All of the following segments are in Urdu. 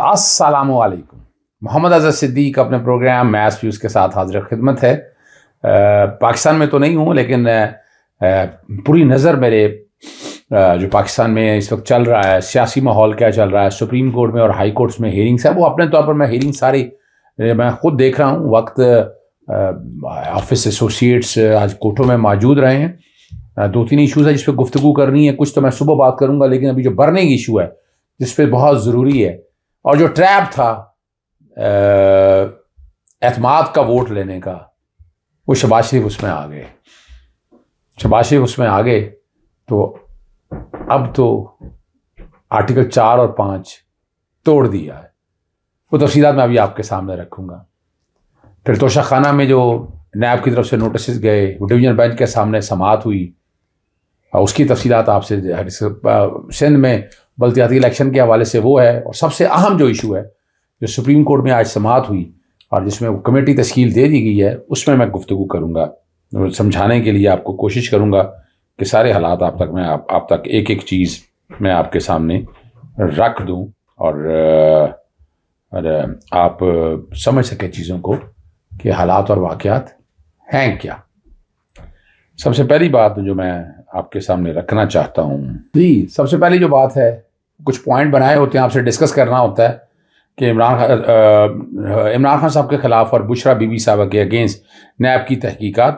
السلام علیکم. محمد اظہر صدیق اپنے پروگرام میث ویوز کے ساتھ حاضر خدمت ہے. پاکستان میں تو نہیں ہوں، لیکن پوری نظر میرے جو پاکستان میں اس وقت چل رہا ہے، سیاسی ماحول کیا چل رہا ہے، سپریم کورٹ میں اور ہائی کورٹس میں ہیئرنگس ہے، وہ اپنے طور پر میں ہیئرنگ ساری میں خود دیکھ رہا ہوں. وقت آفس ایسوسیٹس آج کورٹوں میں موجود رہے ہیں. 2-3 ایشوز ہیں جس پہ گفتگو کرنی ہے. کچھ تو میں صبح بات کروں گا، لیکن ابھی جو برننگ ایشو ہے جس پہ بہت ضروری ہے، اور جو ٹریپ تھا اعتماد کا ووٹ لینے کا، وہ شہباز شریف اس میں آ گئے. تو اب تو آرٹیکل 4 اور 5 توڑ دیا ہے. وہ تفصیلات میں ابھی آپ کے سامنے رکھوں گا. پھر توشہ خانہ میں جو نیب کی طرف سے نوٹسز گئے، ڈویژن بینچ کے سامنے سماعت ہوئی، اس کی تفصیلات آپ سے سندھ میں بلدیاتی الیکشن کے حوالے سے وہ ہے. اور سب سے اہم جو ایشو ہے جو سپریم کورٹ میں آج سماعت ہوئی اور جس میں وہ کمیٹی تشکیل دے دی گئی ہے، اس میں گفتگو کروں گا. سمجھانے کے لیے آپ کو کوشش کروں گا کہ سارے حالات آپ تک ایک ایک چیز میں آپ کے سامنے رکھ دوں اور آپ سمجھ سکیں چیزوں کو کہ حالات اور واقعات ہیں کیا. سب سے پہلی بات جو میں آپ کے سامنے رکھنا چاہتا ہوں، سب سے پہلی جو بات ہے، کچھ پوائنٹ بنائے ہوتے ہیں، آپ سے ڈسکس کرنا ہوتا ہے کہ عمران خان صاحب کے خلاف اور بشرا بی بی صاحبہ کے اگینسٹ نیب کی تحقیقات.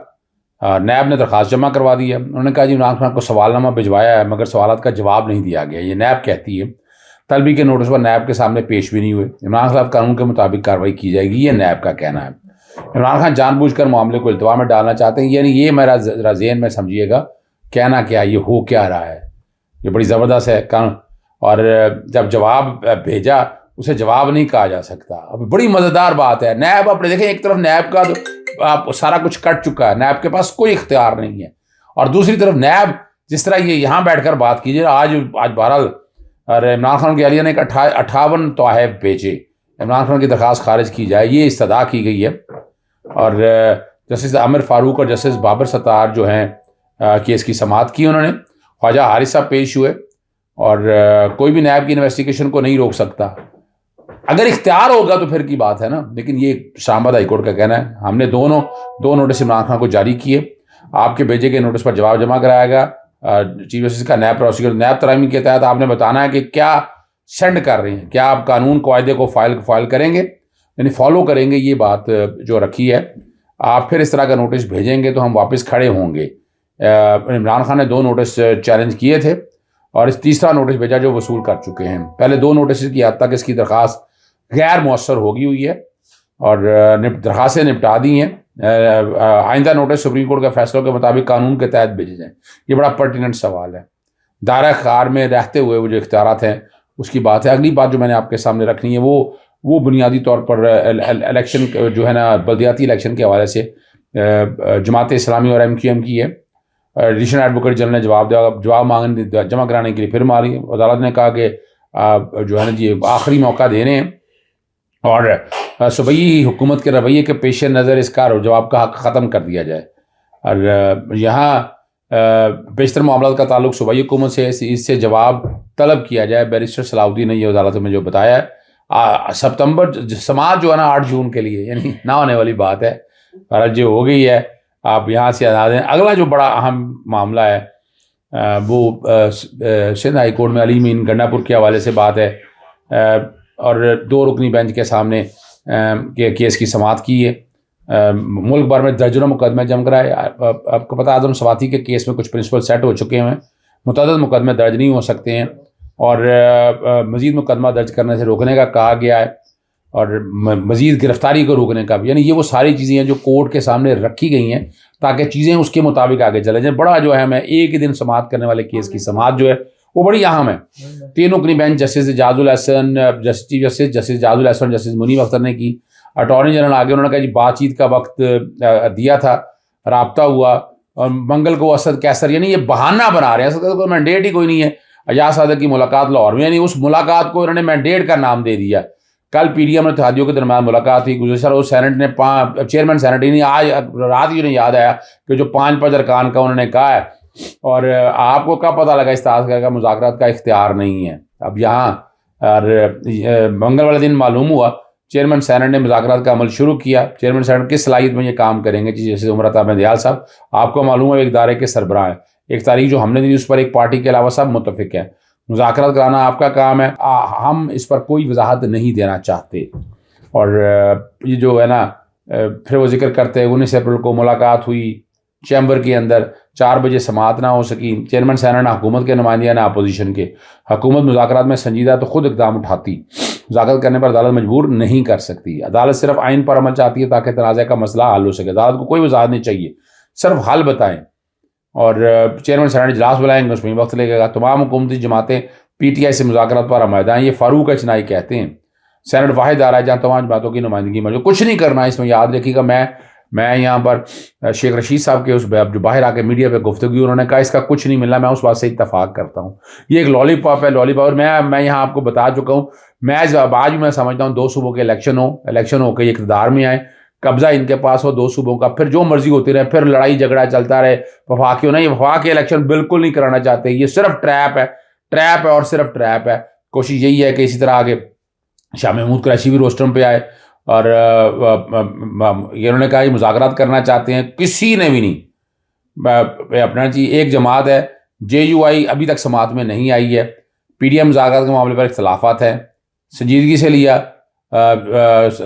نیب نے درخواست جمع کروا دی ہے. انہوں نے کہا جی عمران خان کو سوال نامہ بھجوایا ہے مگر سوالات کا جواب نہیں دیا گیا. یہ نیب کہتی ہے. طلبی کے نوٹس پر نیب کے سامنے پیش بھی نہیں ہوئے. عمران خان قانون کے مطابق کارروائی کی جائے گی، یہ نیب کا کہنا ہے. عمران خان جان بوجھ کر معاملے کو التوا میں ڈالنا چاہتے ہیں. یعنی یہ میرا ذرا ذہن میں سمجھیے گا کہنا کیا، یہ ہو کیا رہا ہے. یہ بڑی زبردست ہے قانون. اور جب جواب بھیجا اسے جواب نہیں کہا جا سکتا. اب بڑی مزیدار بات ہے. نیب اپنے دیکھیں، ایک طرف نیب کا سارا کچھ کٹ چکا ہے، نیب کے پاس کوئی اختیار نہیں ہے، اور دوسری طرف نیب جس طرح یہ یہاں بیٹھ کر بات کیجیے. آج بہرحال عمران خان کی اہلیہ نے 58 تحائف بھیجے، عمران خان کی درخواست خارج کی جائے، یہ استدعا کی گئی ہے. اور جسٹس عامر فاروق اور جسٹس بابر ستار جو ہیں کیس کی سماعت کی. انہوں نے خواجہ حارث صاحب پیش ہوئے، اور کوئی بھی نیب کی انویسٹیگیشن کو نہیں روک سکتا. اگر اختیار ہوگا تو پھر کی بات ہے نا. لیکن یہ اسلام آباد ہائی کورٹ کا کہنا ہے. ہم نے دو نوٹس عمران خان کو جاری کیے. آپ کے بھیجے گئے نوٹس پر جواب جمع کرایا گیا. چیف جسٹس کا نیب پروسیکیوٹر نیب ترامیم کے تحت آپ نے بتانا ہے کہ کیا سینڈ کر رہے ہیں، کیا آپ قانون قاعدے کو فائل کریں گے، یعنی فالو کریں گے. یہ بات جو رکھی ہے. آپ پھر اس طرح کا نوٹس بھیجیں گے تو ہم واپس کھڑے ہوں گے. عمران خان نے 2 نوٹس چیلنج کیے تھے اور اس تیسرا نوٹس بھیجا جو وصول کر چکے ہیں. پہلے 2 نوٹس کی حد تک اس کی درخواست غیر مؤثر ہوئی ہے اور درخواستیں نپٹا دی ہیں. آئندہ نوٹس سپریم کورٹ کے فیصلوں کے مطابق قانون کے تحت بھیجے جائیں. یہ بڑا پرٹیننٹ سوال ہے. دائرہ اختیار میں رہتے ہوئے وہ جو اختیارات ہیں اس کی بات ہے. اگلی بات جو میں نے آپ کے سامنے رکھنی ہے وہ بنیادی طور پر الیکشن جو ہے نا، بلدیاتی الیکشن کے حوالے سے جماعت اسلامی اور MQM کی ہے. ایڈیشنل ایڈوکیٹ جنرل نے جواب مانگنے جمع کرانے کے لیے پھر ماری. عدالت نے کہا کہ جو ہے نا جی آخری موقع دے رہے ہیں، اور صوبائی حکومت کے رویے کے پیش نظر اس کا جواب کا حق ختم کر دیا جائے. اور یہاں بیشتر معاملات کا تعلق صوبائی حکومت سے، اس سے جواب طلب کیا جائے. بیرسٹر صلاح الدین نے یہ عدالت میں جو بتایا ہے. سپتمبر سماعت جو ہے نا 8 جون کے لیے، یعنی نہ ہونے والی بات ہے، اور جو ہو گئی ہے آپ یہاں سے آزاد ہیں. اگلا جو بڑا اہم معاملہ ہے وہ سندھ ہائی کورٹ میں علی مین گنڈا پور کے حوالے سے بات ہے، اور 2 رکنی بینچ کے سامنے کیس کی سماعت کی ہے. ملک بھر میں درجنوں مقدمے جم کرائے. آپ کو پتہ ہے آدم سواتی کے کیس میں کچھ پرنسپل سیٹ ہو چکے ہیں، متعدد مقدمے درج نہیں ہو سکتے ہیں، اور مزید مقدمہ درج کرنے سے روکنے کا کہا گیا ہے، اور مزید گرفتاری کو روکنے کا بھی. یعنی یہ وہ ساری چیزیں ہیں جو کورٹ کے سامنے رکھی گئی ہیں تاکہ چیزیں اس کے مطابق آگے چلے جائیں. بڑا جو ہے میں ایک ہی دن سماعت کرنے والے کیس کی سماعت جو ہے وہ بڑی اہم ہے. 3 رکنی بینچ جسٹس اعجاز الحسن، جسٹس اعجاز الحسن، جسٹس منیب اختر نے کی. اٹارنی جنرل آگے انہوں نے کہا جی بات چیت کا وقت دیا تھا، رابطہ ہوا، اور منگل کو اسد کیسر، یعنی یہ بہانہ بنا رہے ہیں. اسد کو مینڈیٹ ہی کوئی نہیں ہے. ایاز صادق کی ملاقات لاہور میں، یعنی اس ملاقات کو انہوں نے مینڈیٹ کا نام دے دیا. کل PDM اور اتحادیوں کے درمیان ملاقات ہوئی. گزشتہ روز سینٹ نے چیئرمین سینٹ ہی آج رات ہی انہیں یاد آیا کہ جو 5 ارکان کا انہوں نے کہا ہے، اور آپ کو کب پتہ لگا اس طرح کا مذاکرات کا اختیار نہیں ہے. اب یہاں اور منگل والے دن معلوم ہوا چیئرمین سینٹ نے مذاکرات کا عمل شروع کیا. چیئرمین سینٹ کس صلاحیت میں یہ کام کریں گے؟ جیسے عمر عطا بندیال صاحب آپ کو معلوم ہے ایک ادارے کے سربراہ ہیں. ایک تاریخ جو ہم نے دی اس پر ایک پارٹی کے علاوہ سب متفق ہیں. مذاکرات کرانا آپ کا کام ہے. ہم اس پر کوئی وضاحت نہیں دینا چاہتے. اور یہ جو ہے نا پھر وہ ذکر کرتے ہیں 19 اپریل کو ملاقات ہوئی چیمبر کے اندر, 4 بجے سماعت نہ ہو سکی. چیئرمین سینٹ نہ حکومت کے نمائندے نہ اپوزیشن کے. حکومت مذاکرات میں سنجیدہ تو خود اقدام اٹھاتی. مذاکرات کرنے پر عدالت مجبور نہیں کر سکتی. عدالت صرف آئین پر عمل چاہتی ہے تاکہ تنازع کا مسئلہ حل ہو سکے. عدالت کو کوئی وضاحت نہیں چاہیے, صرف حل بتائیں. اور چیئرمین سینٹ اجلاس بلائیں گے, اس میں وقت لگے گا. تمام حکومتی جماعتیں پی ٹی آئی سے مذاکرات پر عمدہ ہیں. یہ فاروق اچنائی کہتے ہیں. سینٹ واحد آ رہا ہے جہاں تمام جماعتوں کی نمائندگی موجود. کچھ نہیں کرنا ہے اس میں, یاد رکھیے گا. میں یہاں پر شیخ رشید صاحب کے اس جو باہر آ کے میڈیا پہ گفتگو انہوں نے کہا اس کا کچھ نہیں ملنا, میں اس بات سے اتفاق کرتا ہوں. یہ ایک لالی پاپ ہے, لالی پاپ. اور میں یہاں آپ کو بتا چکا ہوں, میں آج بھی میں سمجھتا ہوں 2 صوبوں کے الیکشن ہو کے اقتدار میں آئے, قبضہ ان کے پاس ہو 2 صوبوں کا, پھر جو مرضی ہوتی رہے, پھر لڑائی جھگڑا چلتا رہے. وفاقیوں نے یہ وفاقی الیکشن بالکل نہیں کرانا چاہتے. یہ صرف ٹریپ ہے اور صرف ٹریپ ہے. کوشش یہی ہے کہ اسی طرح آگے شاہ محمود قریشی بھی روسٹرم پہ آئے اور یہ انہوں نے کہا یہ مذاکرات کرنا چاہتے ہیں. کسی نے بھی نہیں. اپنا ایک جماعت ہے JUI ابھی تک سماعت میں نہیں آئی ہے. PDM مذاکرات کے معاملے پر اختلافات ہیں, سنجیدگی سے لیا.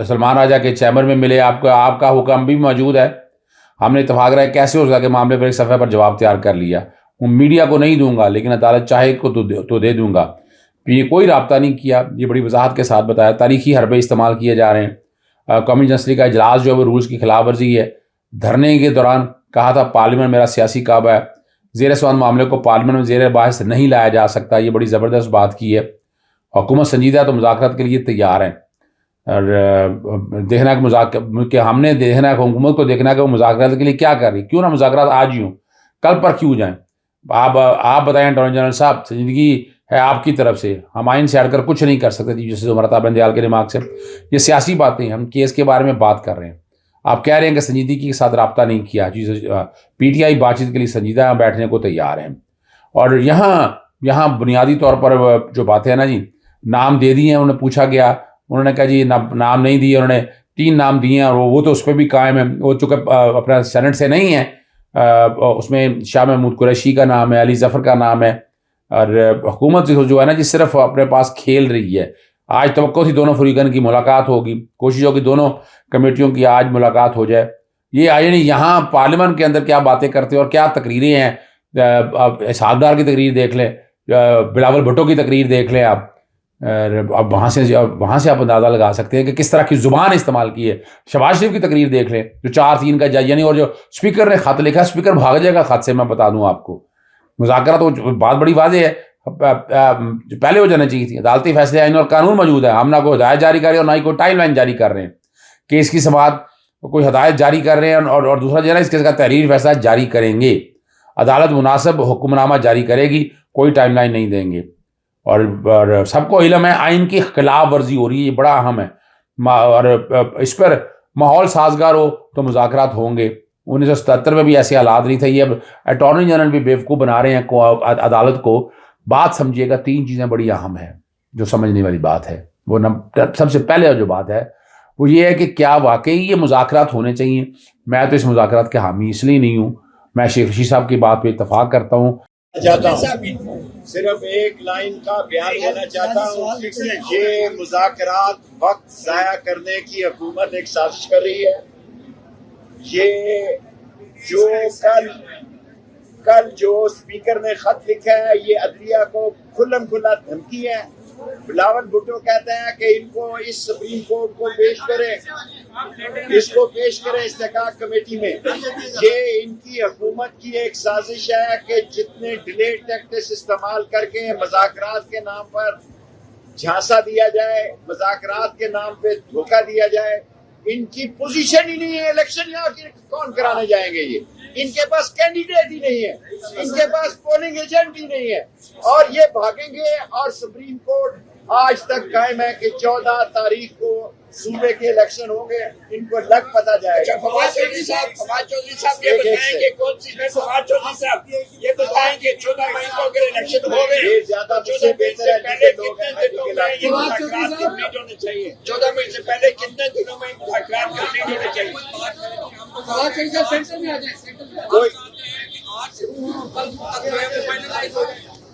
سلمان راجہ کے چیمبر میں ملے, آپ کا حکم بھی موجود ہے. ہم نے اتفاق رہا کیسے ہو سکتا کہ معاملے پر ایک صفحے پر جواب تیار کر لیا. میڈیا کو نہیں دوں گا لیکن عدالت چاہے کو تو دے دوں گا. یہ کوئی رابطہ نہیں کیا, یہ بڑی وضاحت کے ساتھ بتایا. تاریخی حربے استعمال کیے جا رہے ہیں. قومی جنرل کا اجلاس جو ہے وہ رولز کی خلاف ورزی ہے. دھرنے کے دوران کہا تھا پارلیمنٹ میرا سیاسی کعبہ ہے. زیر سوال معاملے کو پارلیمنٹ میں زیر بحث نہیں لایا جا سکتا. یہ بڑی زبردست بات کی ہے. حکومت سنجیدہ تو مذاکرات کے لیے تیار ہیں. اور دیکھنا کہ ہم نے دیکھنا ہے حکومت کو دیکھنا ہے کہ وہ مذاکرات کے لیے کیا کر رہی. کیوں نہ مذاکرات آج ہی ہوں, کل پر کیوں جائیں. آپ بتائیں اٹارنی جنرل صاحب, سنجیدگی ہے آپ کی طرف سے. ہم آئین سے ہٹ کر کچھ نہیں کر سکتے جیسے عمر عطا بندیال کے دماغ سے. یہ سیاسی باتیں, ہم کیس کے بارے میں بات کر رہے ہیں. آپ کہہ رہے ہیں کہ سنجیدگی کے ساتھ رابطہ نہیں کیا. PTI بات چیت کے لیے سنجیدہ بیٹھنے کو تیار ہیں. اور یہاں بنیادی طور پر جو باتیں ہیں نا جی, نام دے دیے ہیں. انہوں نے پوچھا گیا, انہوں نے کہا جی نام نہیں دیے. انہوں نے 3 نام دیے ہیں اور وہ تو اس پہ بھی قائم ہے. وہ چونکہ اپنا سینٹ سے نہیں ہے, اس میں شاہ محمود قریشی کا نام ہے, علی ظفر کا نام ہے. اور حکومت جو ہے نا جی صرف اپنے پاس کھیل رہی ہے. آج توقع تھی دونوں فریقین کی ملاقات ہوگی, کوشش ہوگی دونوں کمیٹیوں کی آج ملاقات ہو جائے. یہ یعنی یہاں پارلیمنٹ کے اندر کیا باتیں کرتے ہیں اور کیا تقریریں ہیں. اسحاق ڈار کی تقریر دیکھ لیں, بلاول بھٹو کی تقریر دیکھ لیں آپ. اب وہاں سے آپ اندازہ لگا سکتے ہیں کہ کس طرح کی زبان استعمال کی ہے. شہباز شریف کی تقریر دیکھ لیں جو 4-3 کا یعنی, اور جو اسپیکر نے خط لکھا, اسپیکر بھاگ جائے گا خط سے. میں بتا دوں آپ کو, مذاکرات تو بات بڑی واضح ہے, پہلے ہو جانا چاہیے تھی. عدالتی فیصلے آئین اور قانون موجود ہے. ہم نہ کوئی ہدایت جاری کر رہے ہیں اور نہ ہی کوئی ٹائم لائن جاری کر رہے ہیں. کیس کی سماعت کوئی ہدایت جاری کر رہے ہیں اور دوسرا جو ہے نا اس کیس کا تحریر فیصلہ جاری کریں گے. عدالت مناسب حکم نامہ جاری کرے گی, کوئی ٹائم لائن نہیں دیں گے. اور سب کو علم ہے آئین کی خلاف ورزی ہو رہی ہے, یہ بڑا اہم ہے. اور اس پر ماحول سازگار ہو تو مذاکرات ہوں گے. 1977 میں بھی ایسے حالات نہیں تھے. یہ اب اٹارنی جنرل بھی بیوقوف بنا رہے ہیں عدالت کو. بات سمجھیے گا, 3 چیزیں بڑی اہم ہیں جو سمجھنے والی بات ہے. وہ سب سے پہلے جو بات ہے وہ یہ ہے کہ کیا واقعی یہ مذاکرات ہونے چاہیے. میں تو اس مذاکرات کے حامی اس لیے نہیں ہوں. میں شیخ رشید صاحب کی بات پہ اتفاق کرتا ہوں. صرف ایک لائن کا بیان دینا چاہتا ہوں. یہ مذاکرات وقت ضائع کرنے کی حکومت ایک سازش کر رہی ہے. یہ جو کل جو اسپیکر نے خط لکھا ہے یہ عدلیہ کو کھلم کھلا دھمکی ہے. بلاول بھٹو کہتے ہیں کہ ان کو اس سپریم کورٹ کو پیش کریں, اس کو پیش کریں استحقاق کمیٹی میں. یہ ان کی حکومت کی ایک سازش ہے کہ جتنے ڈیلے ٹیکٹس استعمال کر کے مذاکرات کے نام پر جھانسا دیا جائے, مذاکرات کے نام پہ دھوکہ دیا جائے. ان کی پوزیشن ہی نہیں ہے. الیکشن یہاں کون کرانے جائیں گے؟ یہ ان کے پاس کینڈیڈیٹ ہی نہیں ہے, ان کے پاس پولنگ ایجنٹ ہی نہیں ہے, اور یہ بھاگیں گے اور سپریم کورٹ آج تک قائم ہے کہ 14 تاریخ کو صوبے کے الیکشن ہوں گے. ان کو لگ پتہ جائے گا. فواد چودھری صاحب یہ بتائیں کہ کون سی میں فواد چودھری صاحب یہ بتائیں کہ 14 مئی کو اگر الیکشن ہو گئے یہ زیادہ مجھ سے بہتر ہے پہلے جتنے لوگ کتنے ہیں دنوں کے میں علاقے یہ میں. مذاکرات کمپلیٹ ہونے چاہیے؟ 14 مئی سے پہلے کتنے دنوں میں مذاکرات کمپلیٹ ہونے چاہیے؟ کوئی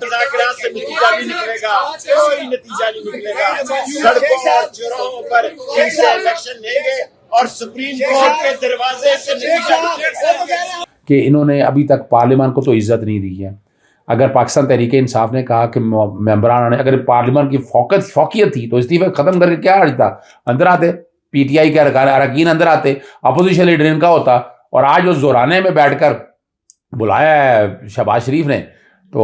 مذاکرات سے نتیجہ نہیں نکلے گا. کوئی نتیجہ نہیں نکلے گا. سڑکوں اور چوراہوں پر ان سے الیکشن لیں گے اور سپریم کورٹ کے دروازے سے نتیجہ نکلے گا. کہ انہوں نے ابھی تک پارلیمان کو تو عزت نہیں دی ہے. اگر پاکستان تحریک انصاف نے کہا کہ ممبران نے اگر پارلیمان کی فوقیت تھی تو استعفے ختم کر کے کیا حرج تھا؟ اندر آتے, پی ٹی آئی کے اراکین اندر آتے, اپوزیشن لیڈر ان کا ہوتا. اور آج اس زورانے میں بیٹھ کر بلایا ہے شہباز شریف نے تو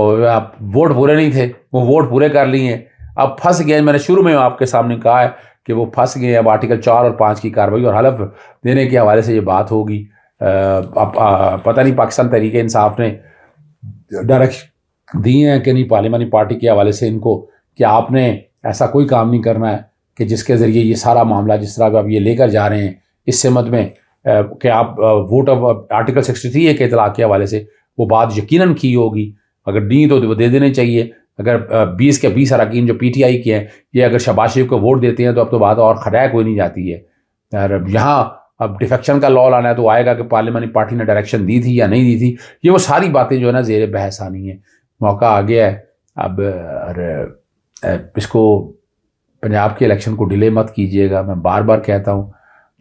ووٹ پورے نہیں تھے, وہ ووٹ پورے کر لیے ہیں. اب پھنس گئے. میں نے شروع میں آپ کے سامنے کہا ہے کہ وہ پھنس گئے. اب آرٹیکل 4 اور 5 کی کارروائی اور حلف دینے کے حوالے سے یہ بات ہوگی. اب پتہ نہیں پاکستان تحریک انصاف نے ڈائریکشن دی ہیں کہ نہیں پارلیمانی پارٹی کے حوالے سے ان کو کہ آپ نے ایسا کوئی کام نہیں کرنا ہے کہ جس کے ذریعے یہ سارا معاملہ جس طرح آپ یہ لے کر جا رہے ہیں اس سمت میں کہ آپ ووٹ آف آرٹیکل 63 کے اطلاع کے حوالے سے وہ بات یقیناً کی ہوگی. اگر دی تو وہ دے دینے چاہیے. اگر 20 کے 20 اراکین جو پی ٹی آئی کے ہیں یہ اگر شہباز شریف کو ووٹ دیتے ہیں تو اب تو بات اور کھڑا کوئی نہیں جاتی ہے. اور یہاں اب ڈیفیکشن کا لا لانا ہے تو آئے گا کہ پارلیمانی پارٹی نے ڈائریکشن دی تھی یا نہیں دی تھی. یہ وہ ساری باتیں جو ہے نا زیر بحث آنی ہیں. موقع آ گیا ہے اب. اس کو پنجاب کے الیکشن کو ڈیلے مت کیجیے گا. میں بار بار کہتا ہوں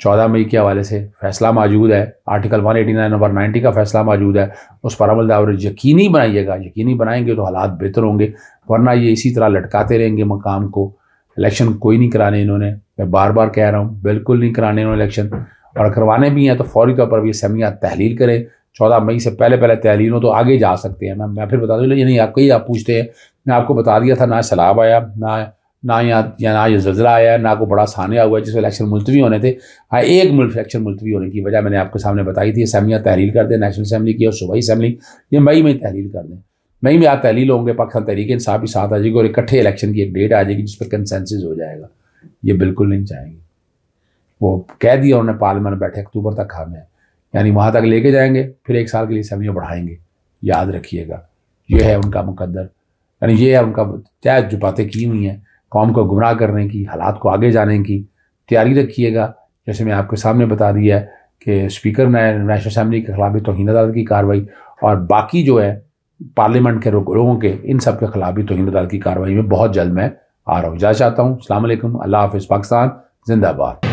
14 مئی کے حوالے سے فیصلہ موجود ہے. آرٹیکل 189 نمبر 90 کا فیصلہ موجود ہے. اس پر عمل درآمد یقینی بنائیے گا. یقینی بنائیں گے تو حالات بہتر ہوں گے, ورنہ یہ اسی طرح لٹکاتے رہیں گے مقام کو. الیکشن کوئی نہیں کرانے انہوں نے. میں بار بار کہہ رہا ہوں بالکل نہیں کرانے انہوں نے الیکشن. اور کروانے بھی ہیں تو فوری طور پر بھی اسمبلیاں تحلیل کریں. 14 مئی سے پہلے تحلیل ہو تو آگے جا سکتے ہیں. میں پھر بتا دوں یہ نہیں آپ کہیں آپ پوچھتے ہیں. میں آپ کو بتا دیا تھا نہ سیلاب آیا نہ یہ زلزلہ آیا نہ کوئی بڑا سانحہ ہوا جس میں الیکشن ملتوی ہونے تھے. ہاں ایک الیکشن ملتوی ہونے کی وجہ میں نے آپ کے سامنے بتائی تھی. اسمبلیاں تحلیل کر دیں, نیشنل اسمبلی کی اور صوبائی اسمبلی یہ مئی میں تحلیل کر دیں. مئی میں آپ تحلیل ہوں گے پاکستان تحریک انصاف بھی ساتھ آ جائے گی اور اکٹھے الیکشن کی ایک ڈیٹ آ جائے گی جس پہ کنسنسس ہو جائے گا. یہ بالکل نہیں چاہیں گے. وہ کہہ دیا انہوں نے پارلیمنٹ میں بیٹھے اکتوبر تک ہمیں یعنی وہاں تک لے کے جائیں گے پھر 1 سال کے لیے اسمبلیاں بڑھائیں گے. یاد رکھیے گا یہ ہے ان کا مقدر. یعنی یہ ہے ان کا کیا جو باتیں کی ہوئی ہیں قوم کو گمراہ کرنے کی, حالات کو آگے جانے کی. تیاری رکھیے گا. جیسے میں آپ کے سامنے بتا دیا ہے کہ اسپیکر نے نیشنل اسمبلی کے خلاف بھی توہین عدالت کی کارروائی اور باقی جو ہے پارلیمنٹ کے لوگوں کے ان سب کے خلاف بھی توہین عدالت کی کارروائی میں بہت جلد میں آ رہا ہوں. اجازت چاہتا ہوں. السلام علیکم. اللہ حافظ. پاکستان زندہ باد.